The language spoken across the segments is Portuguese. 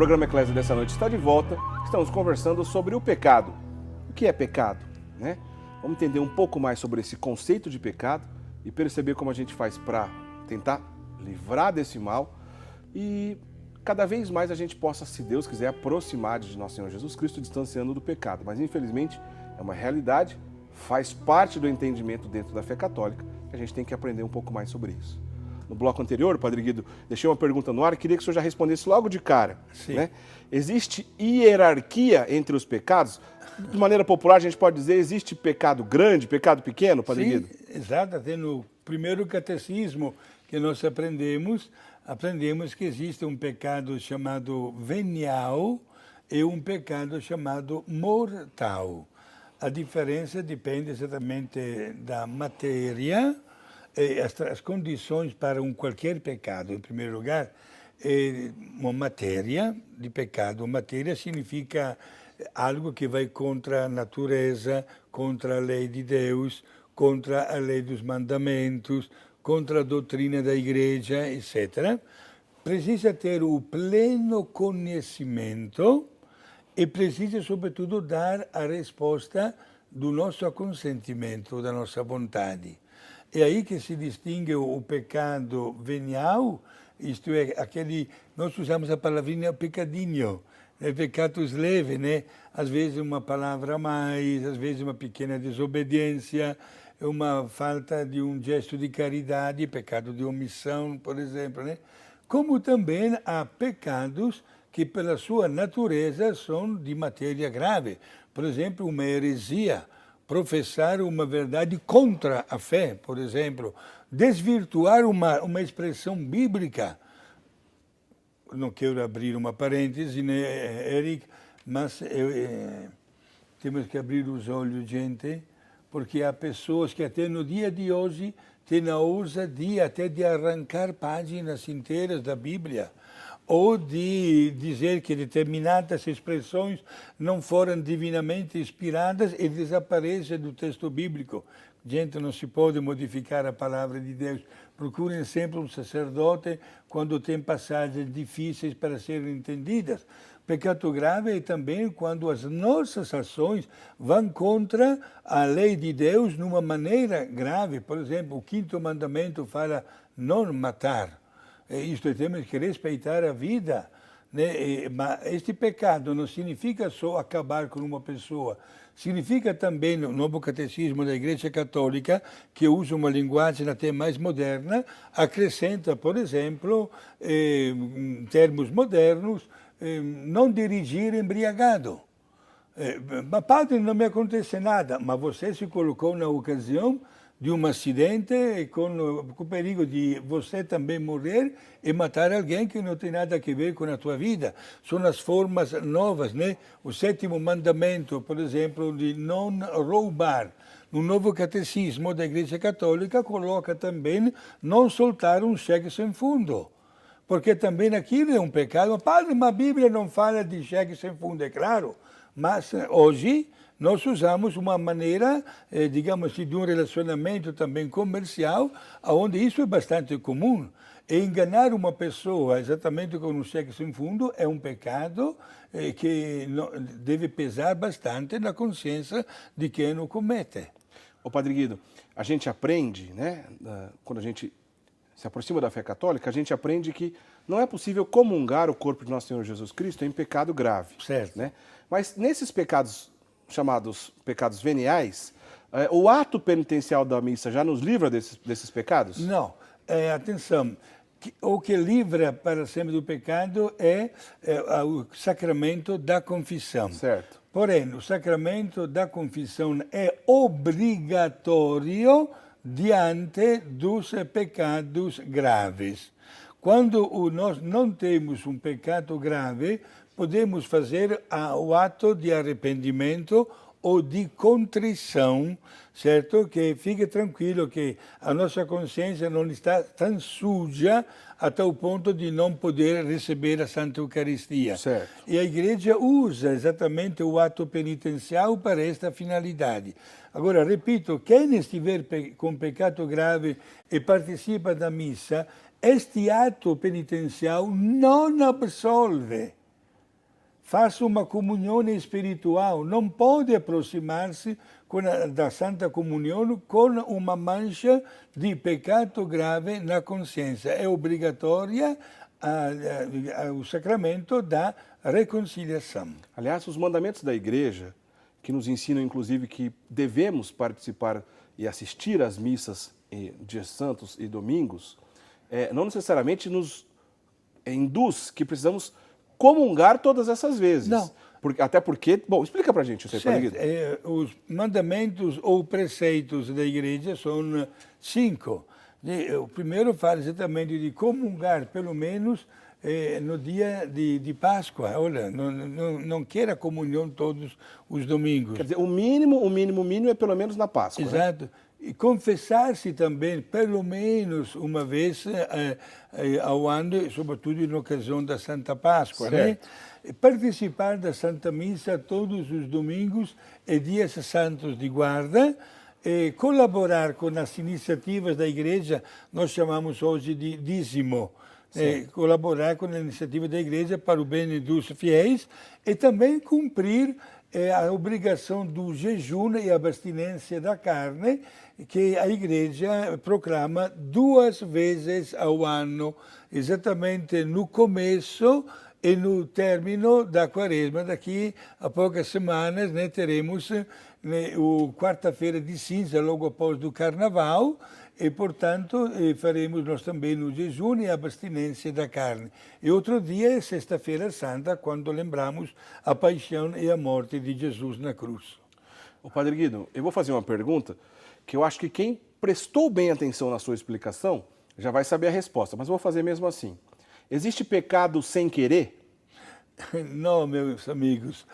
programa Eclésia dessa noite está de volta. Estamos conversando sobre o pecado. O que é pecado, né? Vamos entender um pouco mais sobre esse conceito de pecado e perceber como a gente faz para tentar livrar desse mal e cada vez mais a gente possa, se Deus quiser, aproximar de nosso Senhor Jesus Cristo, distanciando do pecado. Mas infelizmente é uma realidade, faz parte do entendimento dentro da fé católica, que a gente tem que aprender um pouco mais sobre isso. No bloco anterior, Padre Guido, deixei uma pergunta no ar, queria que o senhor já respondesse logo de cara. Sim. Né? Existe hierarquia entre os pecados? De maneira popular, a gente pode dizer, existe pecado grande, pecado pequeno, Padre Guido? Exato. Até no primeiro catecismo que nós aprendemos que existe um pecado chamado venial e um pecado chamado mortal. A diferença depende exatamente da matéria, as condições para qualquer pecado. Em primeiro lugar, uma matéria de pecado. Matéria significa algo que vai contra a natureza, contra a lei de Deus, contra a lei dos mandamentos, contra a doutrina da igreja, etc. Precisa ter o pleno conhecimento e precisa, sobretudo, dar a resposta do nosso consentimento, da nossa vontade. É aí que se distingue o pecado venial, isto é, nós usamos a palavrinha pecadinho, pecados leves, né? Às vezes uma palavra a mais, às vezes uma pequena desobediência, uma falta de um gesto de caridade, pecado de omissão, por exemplo, né? Como também há pecados que pela sua natureza são de matéria grave. Por exemplo, uma heresia, professar uma verdade contra a fé, por exemplo, desvirtuar uma expressão bíblica. Não quero abrir uma parêntese, né, Eric, mas temos que abrir os olhos, gente, porque há pessoas que até no dia de hoje têm a ousadia até de arrancar páginas inteiras da Bíblia, ou de dizer que determinadas expressões não foram divinamente inspiradas e desaparecem do texto bíblico. Gente, não se pode modificar a palavra de Deus. Procurem sempre um sacerdote quando tem passagens difíceis para serem entendidas. Pecado grave é também quando as nossas ações vão contra a lei de Deus numa maneira grave. Por exemplo, o 5º mandamento fala não matar. Isto é, temos que respeitar a vida, né? Mas este pecado não significa só acabar com uma pessoa, significa também, no novo catecismo da Igreja Católica, que usa uma linguagem até mais moderna, acrescenta, por exemplo, em termos modernos, não dirigir embriagado. Mas padre, não me acontece nada, mas você se colocou na ocasião de um acidente com o perigo de você também morrer e matar alguém que não tem nada a ver com a tua vida. São as formas novas, né? O 7º mandamento, por exemplo, de não roubar. No novo catecismo da Igreja Católica coloca também não soltar um cheque sem fundo. Porque também aquilo é um pecado. Padre, mas a Bíblia não fala de cheque sem fundo, é claro. Mas hoje nós usamos uma maneira, digamos assim, de um relacionamento também comercial, onde isso é bastante comum. E enganar uma pessoa exatamente com um cheque sem fundo é um pecado que deve pesar bastante na consciência de quem o comete. Ô Padre Guido, a gente aprende, né, quando a gente se aproxima da fé católica, a gente aprende que não é possível comungar o corpo de nosso Senhor Jesus Cristo em pecado grave. Certo. Né? Mas nesses pecados chamados pecados veniais, o ato penitencial da missa já nos livra desses pecados? Não. Atenção, o que livra para sempre do pecado é o sacramento da confissão. Certo. Porém, o sacramento da confissão é obrigatório diante dos pecados graves. Quando nós não temos um pecado grave, podemos fazer o ato de arrependimento ou de contrição, certo? Que fique tranquilo que a nossa consciência não está tão suja a tal ponto de não poder receber a Santa Eucaristia. Certo. E a Igreja usa exatamente o ato penitencial para esta finalidade. Agora, repito, quem estiver com pecado grave e participa da missa, este ato penitencial não absolve. faça uma comunhão espiritual, não pode aproximar-se da Santa Comunhão com uma mancha de pecado grave na consciência. É obrigatória o sacramento da reconciliação. Aliás, os mandamentos da Igreja, que nos ensinam, inclusive, que devemos participar e assistir às missas dias santos e domingos, não necessariamente nos induz que precisamos comungar todas essas vezes. Não. Até porque, bom, explica pra gente, Padre Guido. Os mandamentos ou preceitos da Igreja são 5. O primeiro fala exatamente de comungar, pelo menos, no dia de Páscoa. Olha, não queira comunhão todos os domingos. Quer dizer, o mínimo é pelo menos na Páscoa. Exato. Né? E confessar-se também, pelo menos uma vez ao ano, sobretudo na ocasião da Santa Páscoa. Né? Participar da Santa Missa todos os domingos e dias santos de guarda, colaborar com as iniciativas da Igreja, nós chamamos hoje de dízimo, colaborar com a iniciativa da Igreja para o bem dos fiéis e também cumprir a obrigação do jejum e abstinência da carne, que a Igreja proclama 2 vezes ao ano, exatamente no começo e no término da Quaresma. Daqui a poucas semanas teremos o quarta-feira de cinza, logo após do Carnaval, e, portanto, faremos nós também o jejum e a abstinência da carne. E outro dia é Sexta-feira Santa, quando lembramos a paixão e a morte de Jesus na cruz. Padre Guido, eu vou fazer uma pergunta que eu acho que quem prestou bem atenção na sua explicação já vai saber a resposta, mas eu vou fazer mesmo assim. Existe pecado sem querer? Não, meus amigos,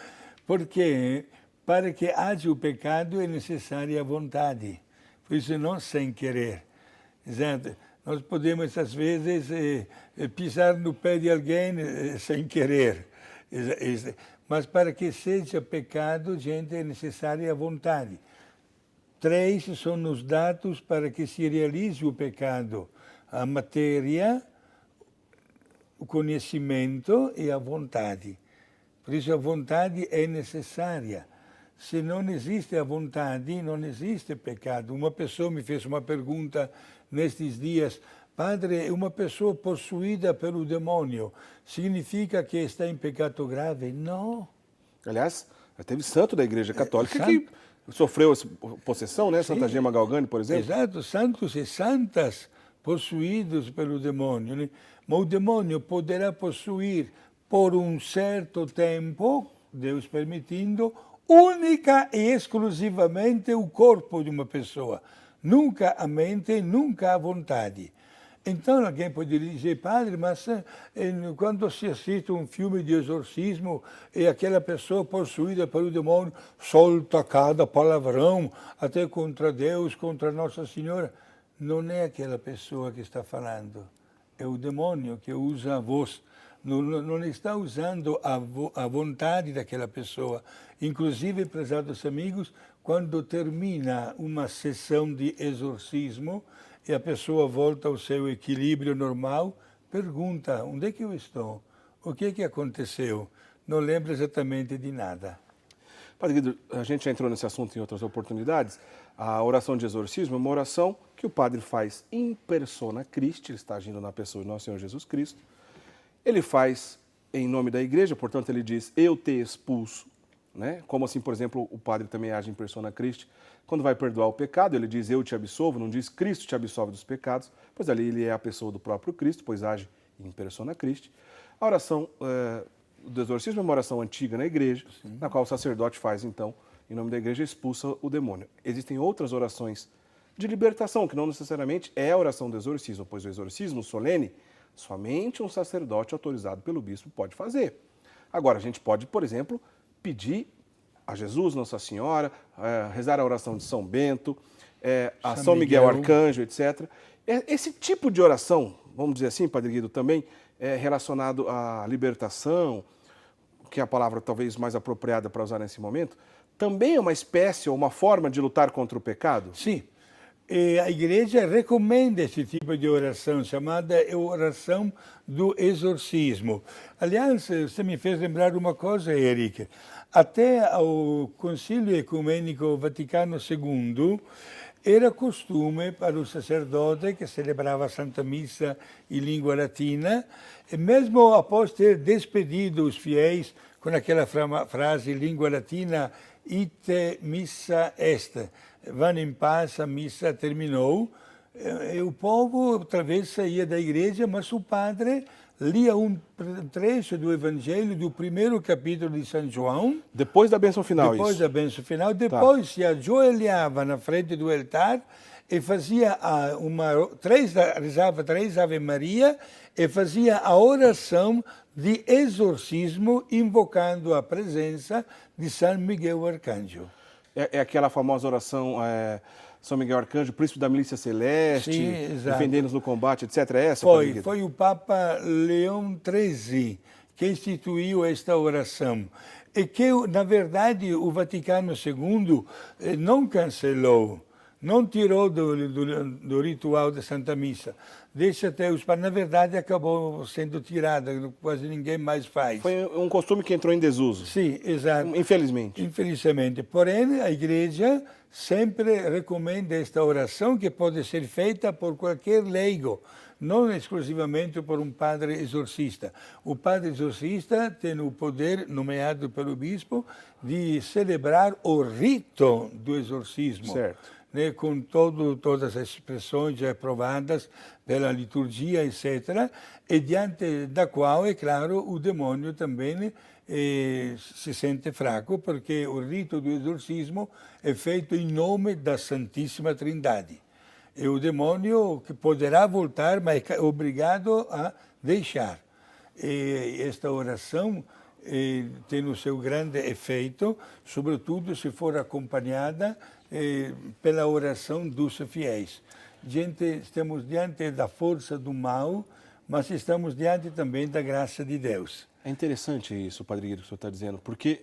porque para que haja o pecado é necessária a vontade. Por isso, não sem querer. Exato. Nós podemos, às vezes, pisar no pé de alguém sem querer. Mas para que seja pecado, gente, é necessária a vontade. 3 são os dados para que se realize o pecado: a matéria, o conhecimento e a vontade. Por isso, a vontade é necessária. Se não existe a vontade, não existe pecado. Uma pessoa me fez uma pergunta nestes dias: Padre, uma pessoa possuída pelo demônio, significa que está em pecado grave? Não. Aliás, teve santo da Igreja Católica que sofreu possessão, né? Santa Gema Galgani, por exemplo. Exato, santos e santas possuídos pelo demônio. Né? Mas o demônio poderá possuir por um certo tempo, Deus permitindo, única e exclusivamente o corpo de uma pessoa, nunca a mente, nunca a vontade. Então alguém pode dizer: Padre, mas quando se assiste um filme de exorcismo e aquela pessoa possuída pelo demônio solta cada palavrão, até contra Deus, contra Nossa Senhora, não é aquela pessoa que está falando, é o demônio que usa a voz. Não está usando a vontade daquela pessoa. Inclusive, prezados amigos, quando termina uma sessão de exorcismo e a pessoa volta ao seu equilíbrio normal, pergunta: onde é que eu estou? O que é que aconteceu? Não lembra exatamente de nada. Padre Guido, a gente já entrou nesse assunto em outras oportunidades. A oração de exorcismo é uma oração que o padre faz in persona Christi, ele está agindo na pessoa de Nosso Senhor Jesus Cristo. Ele faz em nome da Igreja, portanto ele diz: eu te expulso, né? Como assim, por exemplo, o padre também age em persona Christi. Quando vai perdoar o pecado, ele diz: eu te absolvo, não diz Cristo te absolve dos pecados, pois ali ele é a pessoa do próprio Cristo, pois age em persona Christi. A oração do exorcismo é uma oração antiga na Igreja, na qual o sacerdote faz, então, em nome da Igreja, expulsa o demônio. Existem outras orações de libertação, que não necessariamente é a oração do exorcismo, pois o exorcismo solene somente um sacerdote autorizado pelo bispo pode fazer. Agora, a gente pode, por exemplo, pedir a Jesus, Nossa Senhora, rezar a oração de São Bento, a São Miguel Arcanjo, etc. Esse tipo de oração, vamos dizer assim, Padre Guido, também é relacionado à libertação, que é a palavra talvez mais apropriada para usar nesse momento, também é uma espécie ou uma forma de lutar contra o pecado? Sim. E a igreja recomenda esse tipo de oração, chamada oração do exorcismo. Aliás, você me fez lembrar uma coisa, Eric. Até ao Concílio Ecumênico Vaticano II, era costume para o sacerdote que celebrava a Santa Missa em língua latina, e mesmo após ter despedido os fiéis com aquela frase em língua latina, ite missa est, vão em paz, a missa terminou, e o povo outra vez saía da igreja, mas o padre lia um trecho do Evangelho do primeiro capítulo de São João. Depois da bênção final, depois isso? Da bênção final. Depois se ajoelhava na frente do altar e fazia rezava 3 Ave Maria e fazia a oração de exorcismo, invocando a presença de São Miguel Arcanjo. É aquela famosa oração, São Miguel Arcanjo, príncipe da milícia celeste, defendendo-nos no combate, etc. É essa? Foi o Papa Leão XIII que instituiu esta oração. E que, na verdade, o Vaticano II não cancelou, não tirou do ritual da Santa Missa. Deixa até os padres. Na verdade, acabou sendo tirada, quase ninguém mais faz. Foi um costume que entrou em desuso. Sim, exato. Infelizmente. Infelizmente. Porém, a igreja sempre recomenda esta oração, que pode ser feita por qualquer leigo, não exclusivamente por um padre exorcista. O padre exorcista tem o poder, nomeado pelo bispo, de celebrar o rito do exorcismo. Certo. Né, com todas as expressões já aprovadas pela liturgia, etc., e diante da qual, é claro, o demônio também se sente fraco, porque o rito do exorcismo é feito em nome da Santíssima Trindade. E o demônio que poderá voltar, mas é obrigado a deixar. E esta oração tem o seu grande efeito, sobretudo se for acompanhada pela oração dos fiéis. Estamos diante da força do mal, mas estamos diante também da graça de Deus. É interessante isso, Padre Guido, que o senhor está dizendo, porque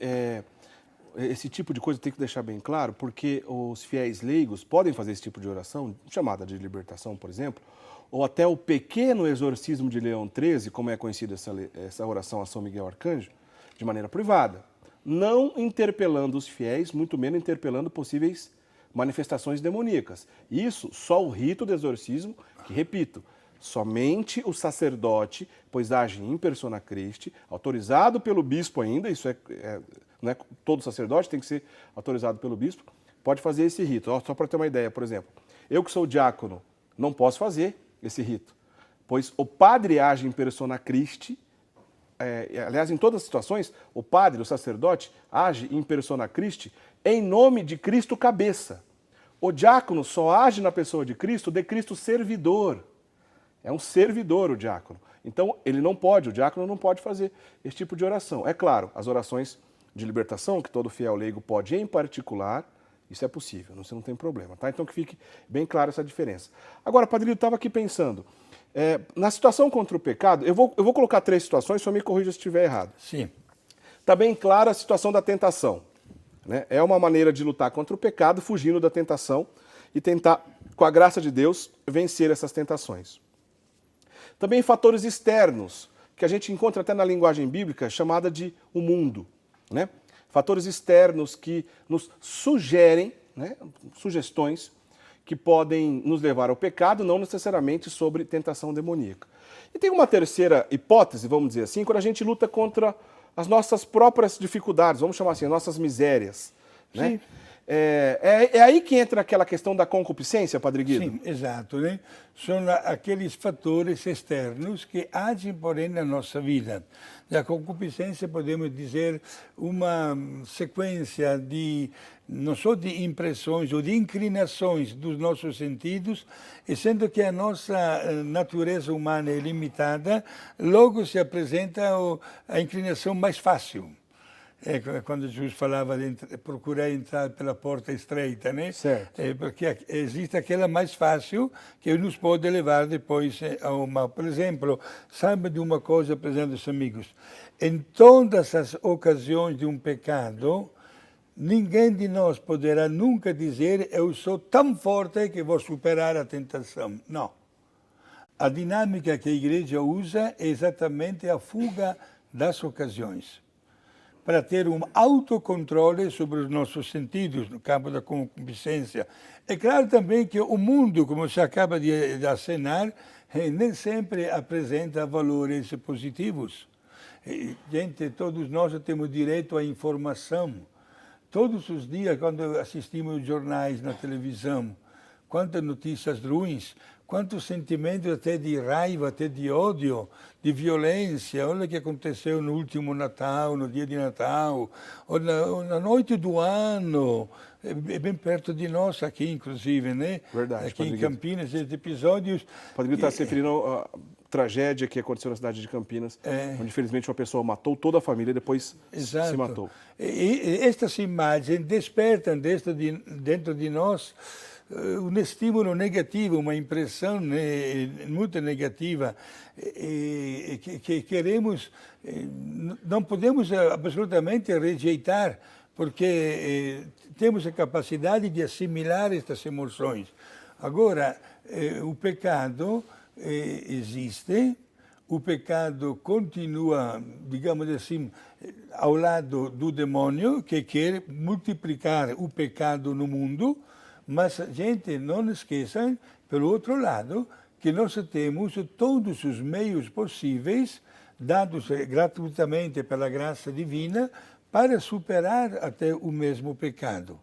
esse tipo de coisa tem que deixar bem claro, porque os fiéis leigos podem fazer esse tipo de oração, chamada de libertação, por exemplo, ou até o pequeno exorcismo de Leão XIII, como é conhecida essa oração a São Miguel Arcanjo, de maneira privada, não interpelando os fiéis, muito menos interpelando possíveis manifestações demoníacas. Isso só o rito do exorcismo, que, repito, somente o sacerdote, pois age in persona Christi, autorizado pelo bispo ainda, isso não é todo sacerdote, tem que ser autorizado pelo bispo, pode fazer esse rito. Só para ter uma ideia, por exemplo, eu que sou diácono, não posso fazer esse rito, pois o padre age in persona Christi, aliás, em todas as situações, o padre, o sacerdote, age in persona Christi em nome de Cristo cabeça. O diácono só age na pessoa de Cristo servidor. É um servidor o diácono. Então, o diácono não pode fazer esse tipo de oração. É claro, as orações de libertação, que todo fiel leigo pode em particular, isso é possível, você não tem problema, tá? Então que fique bem clara essa diferença. Agora, Padre, eu estava aqui pensando, na situação contra o pecado, eu vou colocar 3 situações, só me corrija se estiver errado. Sim. Está bem clara a situação da tentação. Né? É uma maneira de lutar contra o pecado, fugindo da tentação e tentar, com a graça de Deus, vencer essas tentações. Também fatores externos, que a gente encontra até na linguagem bíblica, chamada de o mundo. Né? Fatores externos que nos sugerem, né, sugestões que podem nos levar ao pecado, não necessariamente sobre tentação demoníaca. E tem uma terceira hipótese, vamos dizer assim, quando a gente luta contra as nossas próprias dificuldades, vamos chamar assim, as nossas misérias. Né? É aí que entra aquela questão da concupiscência, Padre Guido? Sim, exato. Né? São aqueles fatores externos que agem, porém, na nossa vida. A concupiscência, podemos dizer, uma sequência não só de impressões ou de inclinações dos nossos sentidos, e sendo que a nossa natureza humana é limitada, logo se apresenta a inclinação mais fácil. Quando Jesus falava de procurar entrar pela porta estreita, né? Certo. Porque existe aquela mais fácil que nos pode levar depois ao mal. Por exemplo, sabe de uma coisa, prezados amigos? Em todas as ocasiões de um pecado, Ninguém de nós poderá nunca dizer eu sou tão forte que vou superar a tentação. Não. A dinâmica que a igreja usa é exatamente a fuga das ocasiões, para ter um autocontrole sobre os nossos sentidos no campo da concupiscência. É claro também que o mundo, como se acaba de acenar, nem sempre apresenta valores positivos. Gente, todos nós temos direito à informação. Todos os dias, quando assistimos jornais na televisão, quantas notícias ruins, quantos sentimentos até de raiva, até de ódio, de violência. Olha o que aconteceu no último Natal, no dia de Natal, ou na noite do ano, é bem perto de nós aqui, inclusive, né? Verdade, aqui em Campinas, esses episódios... O Padre Guido está se referindo à tragédia que aconteceu na cidade de Campinas, onde, infelizmente, uma pessoa matou toda a família e depois se matou. E estas imagens despertam dentro de nós um estímulo negativo, uma impressão muito negativa, que queremos, não podemos absolutamente rejeitar, porque temos a capacidade de assimilar estas emoções. Agora, o pecado existe, o pecado continua, digamos assim, ao lado do demônio, que quer multiplicar o pecado no mundo, mas, gente, não esqueçam, pelo outro lado, que nós temos todos os meios possíveis, dados gratuitamente pela graça divina, para superar até o mesmo pecado.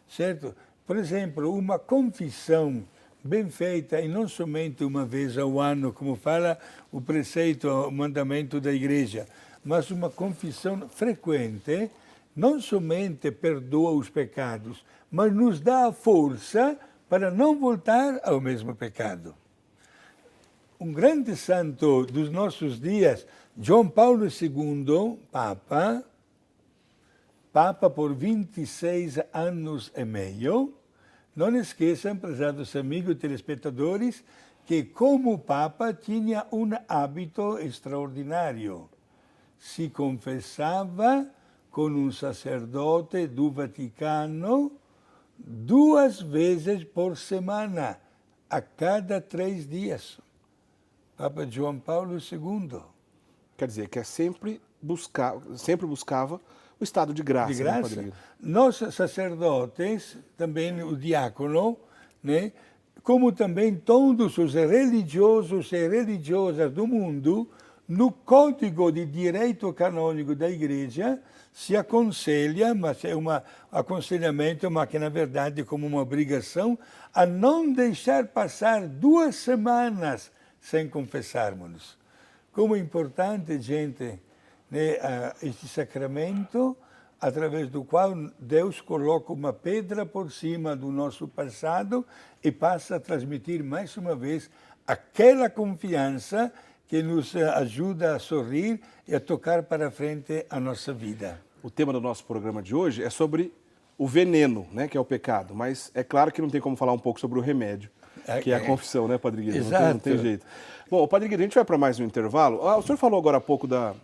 Certo? Por exemplo, uma confissão bem feita, e não somente uma vez ao ano, como fala o preceito, o mandamento da igreja, mas uma confissão frequente, não somente perdoa os pecados, mas nos dá a força para não voltar ao mesmo pecado. Um grande santo dos nossos dias, João Paulo II, Papa por 26 anos e meio. Não esqueçam, prezados amigos telespectadores, que como Papa tinha um hábito extraordinário. Se confessava com um sacerdote do Vaticano 2 vezes por semana, a cada 3 dias. Papa João Paulo II. Quer dizer, que sempre buscava o estado de graça. De graça. Né, nós, sacerdotes, também o diácono, né, como também todos os religiosos e religiosas do mundo, no Código de Direito Canônico da Igreja, se aconselha, mas é um aconselhamento, mas que na verdade é como uma obrigação, a não deixar passar 2 semanas sem confessarmos. Como é importante, gente, né, este sacramento, através do qual Deus coloca uma pedra por cima do nosso passado e passa a transmitir mais uma vez aquela confiança que nos ajuda a sorrir e a tocar para frente a nossa vida. O tema do nosso programa de hoje é sobre o veneno, né, que é o pecado, mas é claro que não tem como falar um pouco sobre o remédio, que é a confissão, né, Padre Guido? Exato. Não tem jeito. Bom, Padre Guido, a gente vai para mais um intervalo. O senhor falou agora há pouco da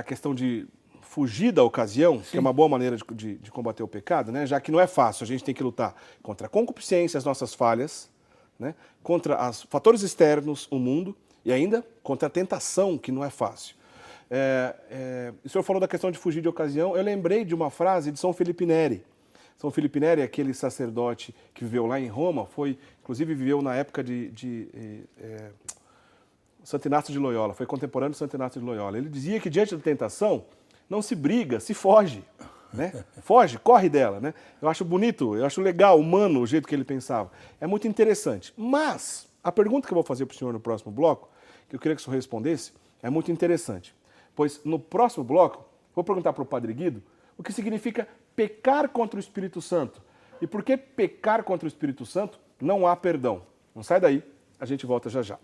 questão de fugir da ocasião, Sim. que é uma boa maneira de combater o pecado, né? Já que não é fácil, a gente tem que lutar contra a concupiscência, as nossas falhas, né? Contra os fatores externos, o mundo, e ainda contra a tentação, que não é fácil. O senhor falou da questão de fugir de ocasião, eu lembrei de uma frase de São Felipe Neri. São Felipe Neri, aquele sacerdote que viveu lá em Roma, inclusive viveu na época de Santo Inácio de Loyola, foi contemporâneo de Santo Inácio de Loyola. Ele dizia que diante da tentação, não se briga, se foge, né? Foge, corre dela, né? Eu acho bonito, eu acho legal, humano o jeito que ele pensava. É muito interessante. Mas a pergunta que eu vou fazer para o senhor no próximo bloco, que eu queria que o senhor respondesse, é muito interessante. Pois no próximo bloco, vou perguntar para o Padre Guido o que significa pecar contra o Espírito Santo. E por que pecar contra o Espírito Santo não há perdão. Não sai daí, a gente volta já já.